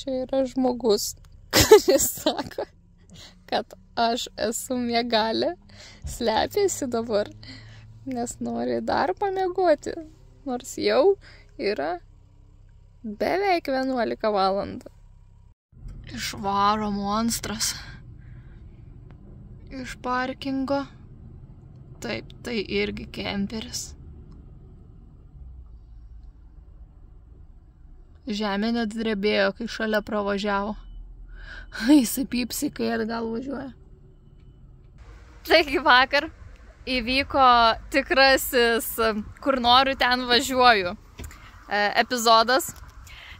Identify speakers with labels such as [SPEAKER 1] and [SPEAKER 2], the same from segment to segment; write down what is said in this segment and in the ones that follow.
[SPEAKER 1] čia yra žmogus, kuris sako, kad aš esu miegalė, slepiasi dabar, nes nori dar pamiegoti, nors jau yra beveik 11 valandų. Išvaro monstras iš parkingo. Taip, tai irgi kemperis. Žemė net drebėjo, kai šalia pravažiavo. Jisai pypsi, kai atgal važiuoja. Taigi vakar įvyko tikrasis kur noriu ten važiuoju epizodas,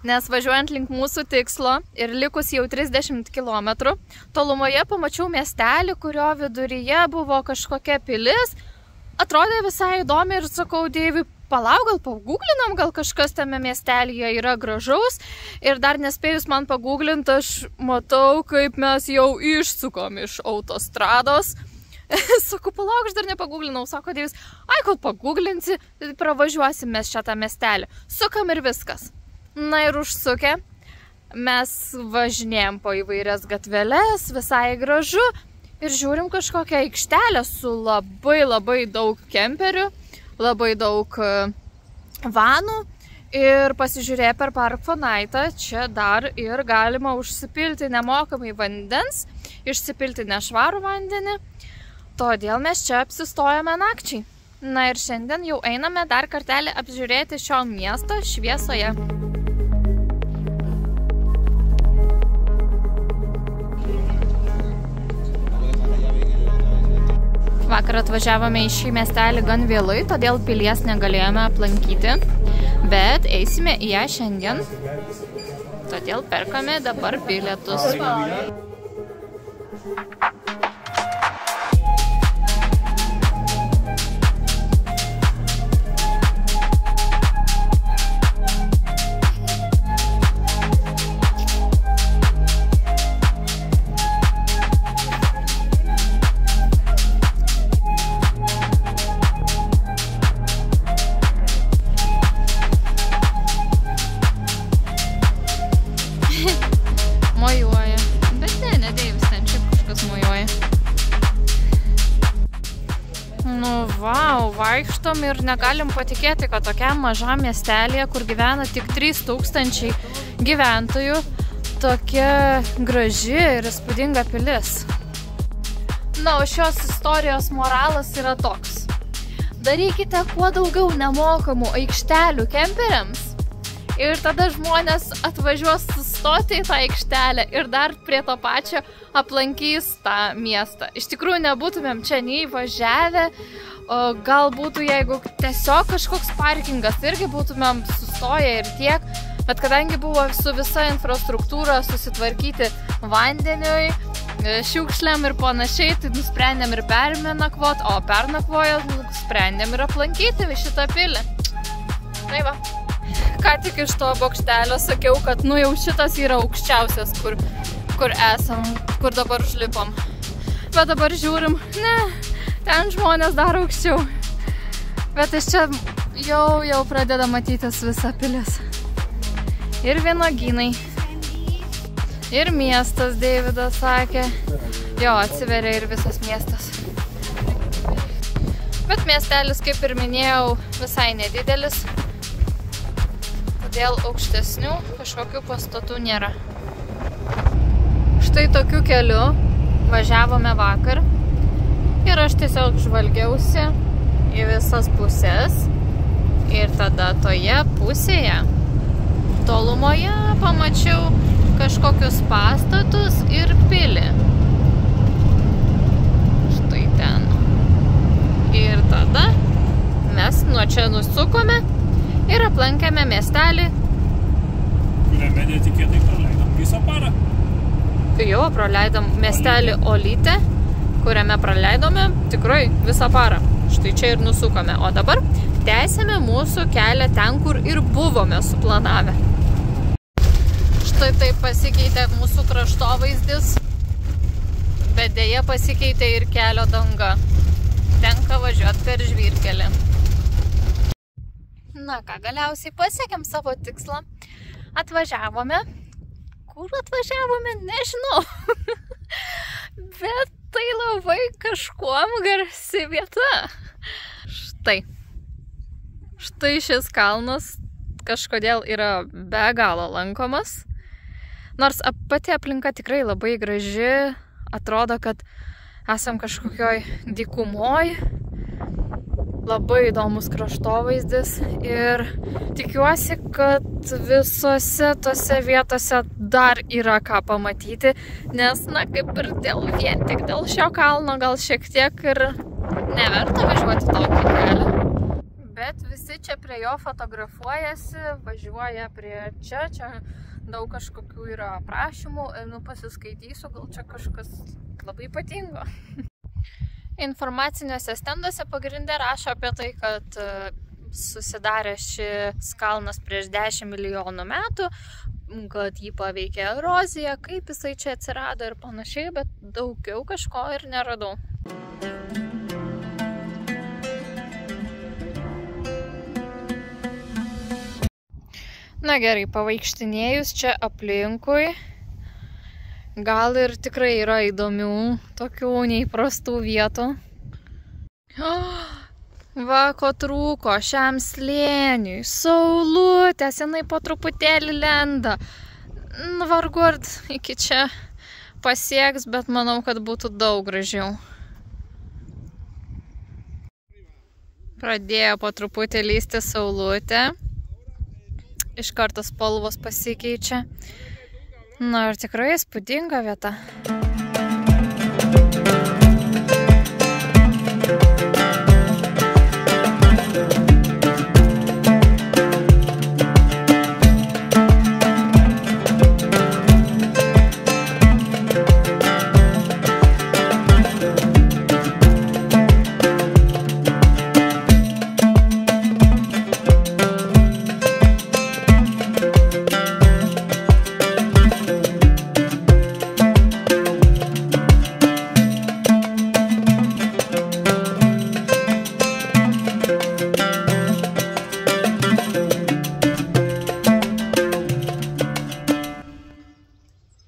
[SPEAKER 1] nes važiuojant link mūsų tikslo ir likus jau 30 km, tolumoje pamačiau miestelį, kurio viduryje buvo kažkokia pilis. Atrodė visai įdomi ir sakau Deiviui, palauk, gal paguglinam, gal kažkas tame miestelyje yra gražaus. Ir dar nespėjus man paguglinti, aš matau, kaip mes jau išsukom iš autostrados. Sakau, palauk, aš dar nepaguglinau, sako Deivis, ai, kol paguglinsi, tai pravažiuosim mes šitą miestelį. Sukam ir viskas. Na ir užsukę, mes važinėjom po įvairias gatveles, visai gražu, ir žiūrim kažkokią aikštelę su labai daug kemperių, labai daug vanų, ir pasižiūrėję per Parkfonaitą, čia dar ir galima užsipilti nemokamai vandens, išsipilti nešvarų vandenį, todėl mes čia apsistojame nakčiai. Na ir šiandien jau einame dar kartelį apžiūrėti šio miesto šviesoje. Vakar atvažiavome į šį miestelį gan vėlai, todėl pilies negalėjome aplankyti, bet eisime į ją šiandien, todėl perkame dabar bilietus. Mojuoja. Bet ne Deivis, ten šiaip kažkas mojuoja. Nu, vau, vaikštom ir negalim patikėti, kad tokiam mažam miestelėje, kur gyvena tik 3000 gyventojų, tokia graži ir įspūdinga pilis. Na, o šios istorijos moralas yra toks. Darykite kuo daugiau nemokamų aikštelių kemperiams, ir tada žmonės atvažiuos sustoti į tą aikštelę ir dar prie to pačio aplankys tą miestą. Iš tikrųjų nebūtumėm čia nei važiavę, o gal būtų, jeigu tiesiog kažkoks parkingas, irgi būtumėm sustoję ir tiek, bet kadangi buvo su visa infrastruktūra susitvarkyti vandeniui, šiukšliam ir panašiai, tai nusprendėm ir pernakvot, o pernakvojant nusprendėm ir aplankyti šitą pilį. Tai va. Ką tik iš to bokštelio sakiau, kad nu jau šitas yra aukščiausias, kur esam, kur dabar užlipom. Bet dabar žiūrim, ne, ten žmonės dar aukščiau. Bet iš čia jau pradeda matytis visa pilis. Ir vynuogynai. Ir miestas, Deividas sakė. Jo, atsiveria ir visas miestas. Bet miestelis, kaip ir minėjau, visai nedidelis. Dėl aukštesnių kažkokių pastatų nėra. Štai tokiu keliu važiavome vakar ir aš tiesiog žvalgiausi į visas pusės ir tada toje pusėje tolumoje pamačiau kažkokius pastatus ir pilį. Štai ten. Ir tada mes nuo čia nusukome ir aplankėme miestelį,
[SPEAKER 2] kuriame netikėtai praleidom visą parą.
[SPEAKER 1] Jo, praleidom miestelį Olytę, kuriame praleidome tikrai visą parą. Štai čia ir nusukome. O dabar tęsėme mūsų kelią ten, kur ir buvome suplanavę. Štai taip pasikeitė mūsų kraštovaizdis, bet dėja pasikeitė ir kelio danga. Tenka važiuoti per žvyrkelį. Na ką, galiausiai pasiekėm savo tikslą. Atvažiavome, kur atvažiavome, nežinau. Bet tai labai kažkuom garsi vieta. Štai šis kalnas kažkodėl yra be galo lankomas. Nors pati aplinka tikrai labai graži, atrodo, kad esam kažkokioj dykumoj. Labai įdomus kraštovaizdis ir tikiuosi, kad visose tose vietose dar yra ką pamatyti, nes, kaip ir vien tik dėl šio kalno gal šiek tiek ir neverta važiuoti tokį kelią. Bet visi čia prie jo fotografuojasi, važiuoja prie čia daug kažkokių yra aprašymų, pasiskaitysiu, gal čia kažkas labai ypatingo. Informaciniuose stenduose pagrinde rašo apie tai, kad susidarė šis kalnas prieš 10 milijonų metų, kad jį paveikė erozija, kaip jisai čia atsirado ir panašiai, bet daugiau kažko ir neradau. Na gerai, pavaikštinėjus čia aplinkui, gal ir tikrai yra įdomių, tokių neįprastų vietų. Va, ko trūko šiam slėniui, saulutės, jinai po truputėlį lenda. Vargu ar iki čia pasieks, bet manau, kad būtų daug gražiau. Pradėjo po truputį lysti saulutė. Iš karto spalvos pasikeičia. Na ir tikrai įspūdinga vieta.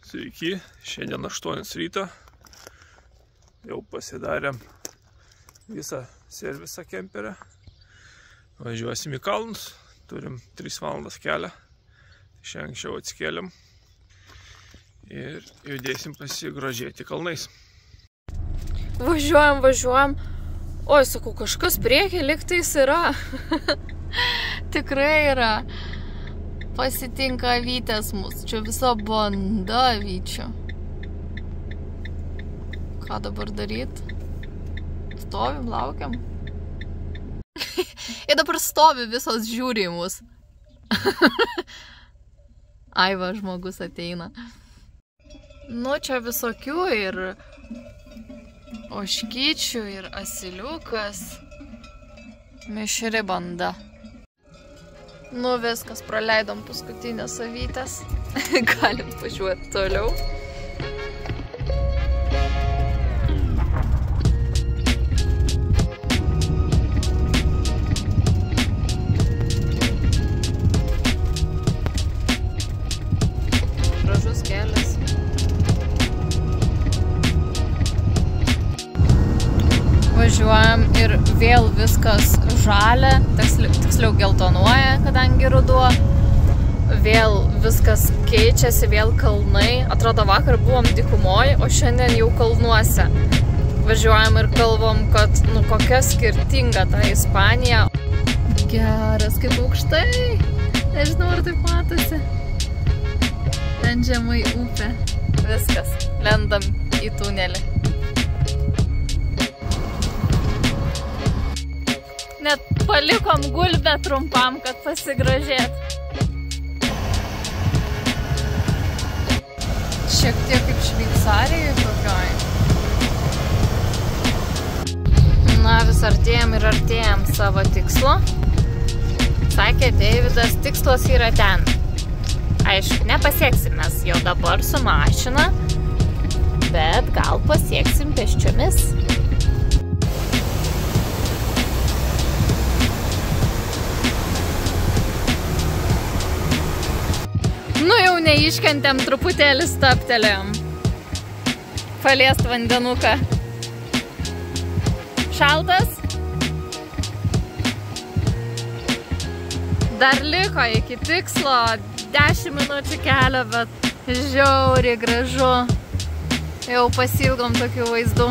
[SPEAKER 2] Sveiki, šiandien 8 ryto, jau pasidarėm visą servisą kemperę, važiuosim į kalnus, turim 3 valandas kelią, šiandien anksčiau atsikėlėm ir judėsim pasigrožėti kalnais.
[SPEAKER 1] Važiuojam, oi, sakau, kažkas priekį lygtais yra, tikrai yra. Pasitinka avytės mus. Čia visa banda avyčių. Ką dabar daryt? Stovim, laukiam. Ir dabar stovi visos žiūri į mus. Ai va, žmogus ateina. Nu, čia visokių ir ožkyčių, ir asiliukas. Mišri banda. Nu viskas, praleidom paskutinės avytės. Galim važiuoti toliau. Gražus kelias. Važiuojam ir vėl viskas žalia, tiksliau geltonuoja, kadangi ruduo. Vėl viskas keičiasi, vėl kalnai. Atrodo, vakar buvom dykumoj, o šiandien jau kalnuose. Važiuojam ir kalbam, kad kokia skirtinga ta Ispanija. Geras, kaip aukštai. Nežinau, ar taip matosi. Ten žemai upė. Viskas, lendam į tunelį. Net palikom gulbę trumpam, kad pasigrožėt. Šiek tiek kaip Šveicarijoje kokioj. Na, vis artėjam ir artėjam savo tikslo. Sakė Deividas, tikslas yra ten. Aišku, nepasieksim mes jau dabar su mašina, bet gal pasieksim pėsčiomis. Nu jau neiškentėm, truputėlį staptelėjom. Paliest vandenuką. Šaltas? Dar liko iki tikslo 10 minučių kelio, bet žiauriai gražu. Jau pasilgom tokių vaizdų.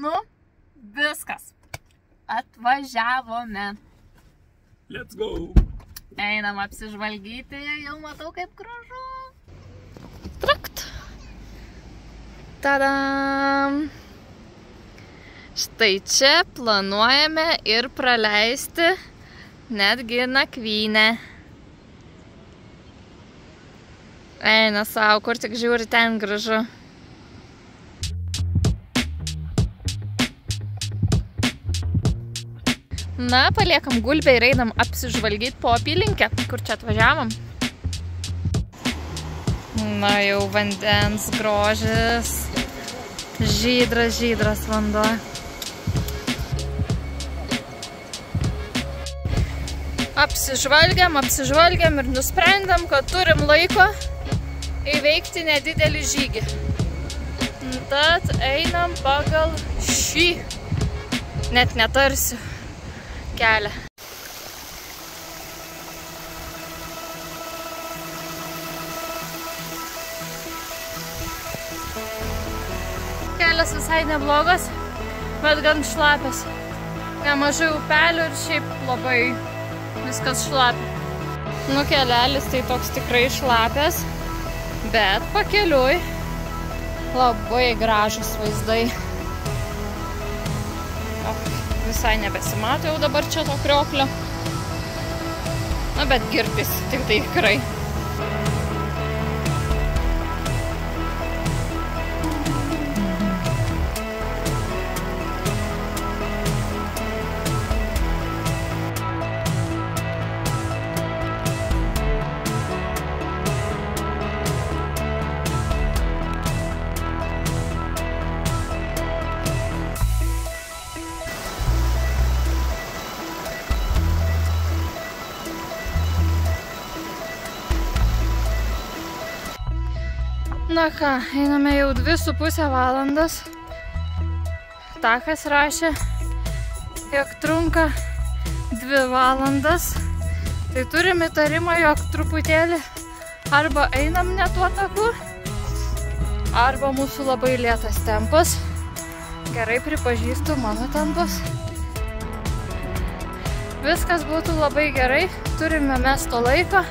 [SPEAKER 1] Nu, viskas. Atvažiavome.
[SPEAKER 2] Let's go.
[SPEAKER 1] Einam apsižvalgyti, jau matau kaip gražu. Trakt. Tadam. Štai čia planuojame ir praleisti netgi nakvynę. Eina savo, kur tik žiūri, ten gražu. Na, paliekam gulbę ir einam apsižvalgyti po apylinkę, kur čia atvažiavom. Na, jau vandens grožis. Žydras vanduo. Apsižvalgiam ir nusprendėm, kad turim laiko įveikti nedidelį žygį. Tad einam pagal šį, net netarsiu, kelią. Kelias visai neblogas, bet gan šlapias. Nemažai upelių ir šiaip labai viskas šlapia. Nu, kelelis tai toks tikrai šlapias, bet pakeliui labai gražus vaizdai. Visai nebesimato jau dabar čia to krioklio. Na, bet girdisi tik tai tikrai. Na ką, einame jau 2,5 valandos. Takas rašė, jog trunka 2 valandas. Tai turim įtarimą, jog truputėlį arba einam ne tuo taku, arba mūsų labai lėtas tempas. Gerai pripažįstu mano tempas. Viskas būtų labai gerai, turime mes to laiko,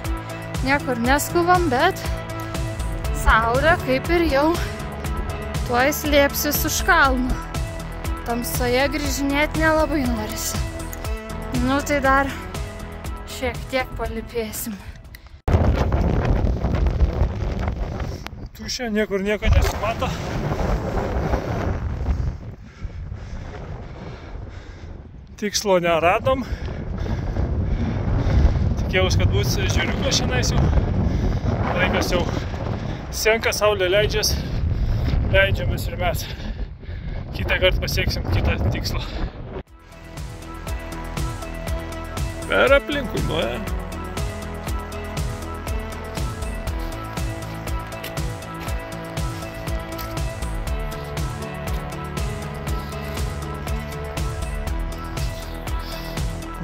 [SPEAKER 1] niekur neskubam, bet saulė kaip ir jau tuoj slėpsis už kalnų. Tamsoje grįžinėti nelabai norisi. Nu tai dar šiek tiek palipėsim.
[SPEAKER 2] Tuščia, niekur nieko nesimato. Tikslo neradom. Tikėjausi, kad bus žiūriukas šiandien jau. Laikas jau senka, saulė leidžiamės ir mes kitą kartą pasieksim kitą tikslą. Per aplinkui nuoja.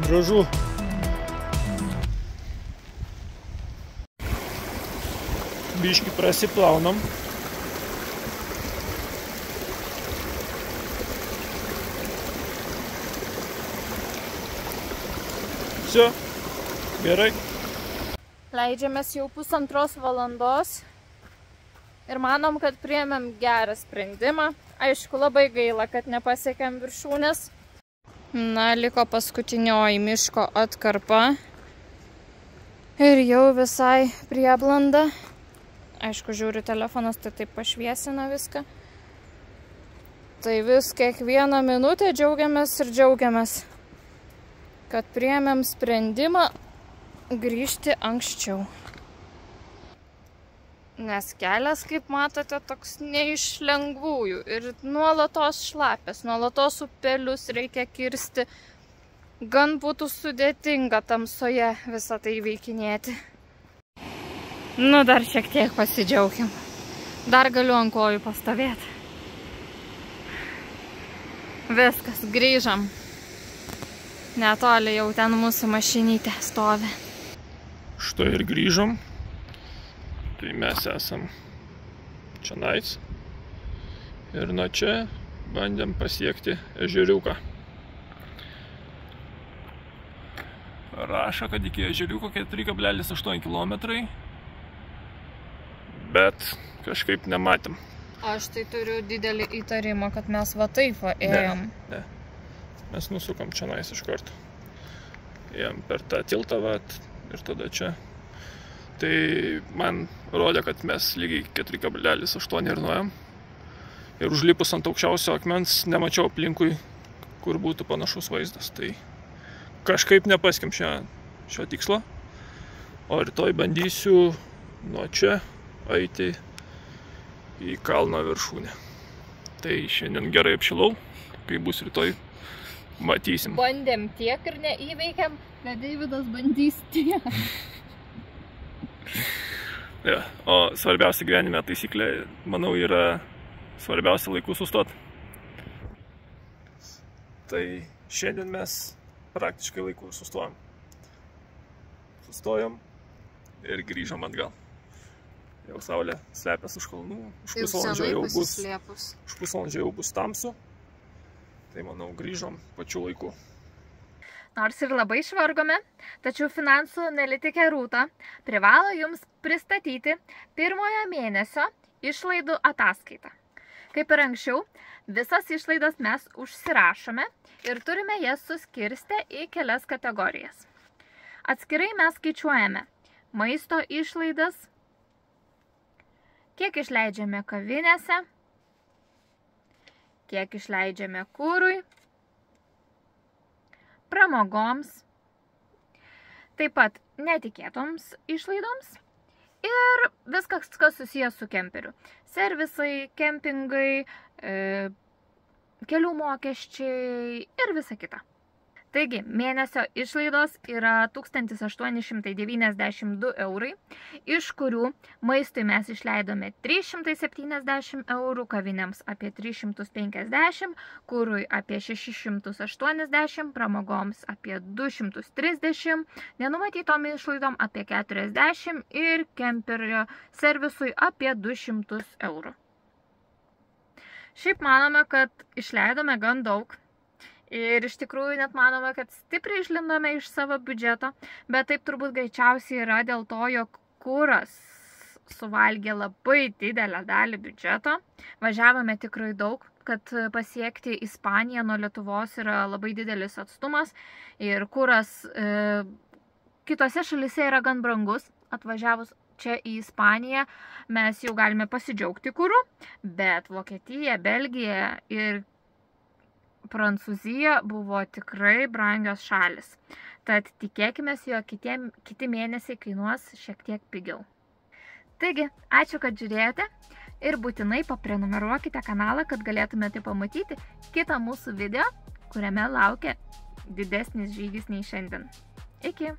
[SPEAKER 2] Gražu. Biškį prasiplaunam. Все, gerai.
[SPEAKER 1] Leidžiamės jau 1,5 valandos ir manom, kad priėmėm gerą sprendimą. Aišku, labai gaila, kad nepasiekėm viršūnės. Na, liko paskutinioji miško atkarpa ir jau visai prieblanda. Aišku, žiūriu telefonas, tai taip pašviesina viską. Tai vis kiekvieną minutę džiaugiamės ir džiaugiamės, kad priėmėm sprendimą grįžti anksčiau. Nes kelias, kaip matote, toks ne iš lengvųjų ir nuolatos šlapias, nuolatos upelius reikia kirsti. Gan būtų sudėtinga tamsoje visą tai veikinėti. Nu, dar šiek tiek pasidžiaugiam. Dar galiu ant kojų pastovėti. Viskas, grįžam. Netoli jau ten mūsų mašinytė stovi.
[SPEAKER 2] Štai ir grįžom. Tai mes esam čionais. Ir nuo čia bandėm pasiekti ežeriuką. Rašo, kad iki ežeriuko 4,8 km. Bet kažkaip nematėm.
[SPEAKER 1] Aš tai turiu didelį įtarimą, kad mes va taip va ėjom.
[SPEAKER 2] Ne. Mes nusukom čionais iš karto. Ėjom per tą tiltą vat, ir tada čia. Tai man rodė, kad mes lygiai 4,8 ir nuėjom. Ir užlipus ant aukščiausio akmens nemačiau aplinkui, kur būtų panašus vaizdas. Tai kažkaip nepaskim šio tikslo. O rytoj bandysiu nuo čia eiti į kalno viršūnę. Tai šiandien gerai apšilau, kai bus rytoj, matysim.
[SPEAKER 1] Bandėm tiek ir neįveikėm, kad Deividas bandys tiek.
[SPEAKER 2] Ja, o svarbiausia gyvenime taisyklė, manau, yra svarbiausia laiku sustot. Tai šiandien mes praktiškai laiku sustojom. Sustojom ir grįžom atgal. Jau saulė slepias už kalnų, už pusvalandžio jau bus tamsu. Tai manau, grįžom pačiu laiku.
[SPEAKER 1] Nors ir labai švargome, tačiau finansų analitikė Rūta privalo jums pristatyti pirmojo mėnesio išlaidų ataskaitą. Kaip ir anksčiau, visas išlaidas mes užsirašome ir turime jas suskirstę į kelias kategorijas. Atskirai mes skaičiuojame maisto išlaidas, kiek išleidžiame kavinėse, kiek išleidžiame kūrui, pramogoms, taip pat netikėtoms išlaidoms ir viskas, kas susijęs su kemperiu. Servisai, kempingai, kelių mokesčiai ir visa kita. Taigi, mėnesio išlaidos yra 1892 eurai, iš kurių maistui mes išleidome 370 eurų, kavinėms apie 350, kūrui apie 680, pramogoms apie 230, nenumatytom išlaidom apie 40 ir kemperio servisui apie 200 eurų. Šiaip manome, kad išleidome gan daug. Ir iš tikrųjų net manome, kad stipriai išlindome iš savo biudžeto, bet taip turbūt greičiausiai yra dėl to, jog kuras suvalgė labai didelę dalį biudžeto. Važiavome tikrai daug, kad pasiekti Ispaniją nuo Lietuvos yra labai didelis atstumas ir kuras kitose šalyse yra gan brangus. Atvažiavus čia į Ispaniją mes jau galime pasidžiaugti kuru, bet Vokietija, Belgija ir Prancūzija buvo tikrai brangios šalis. Tad tikėkime, jog kiti mėnesiai kainuos šiek tiek pigiau. Taigi, ačiū, kad žiūrėjote ir būtinai paprenumeruokite kanalą, kad galėtumėte pamatyti kitą mūsų video, kuriame laukia didesnis žygis nei šiandien. Iki!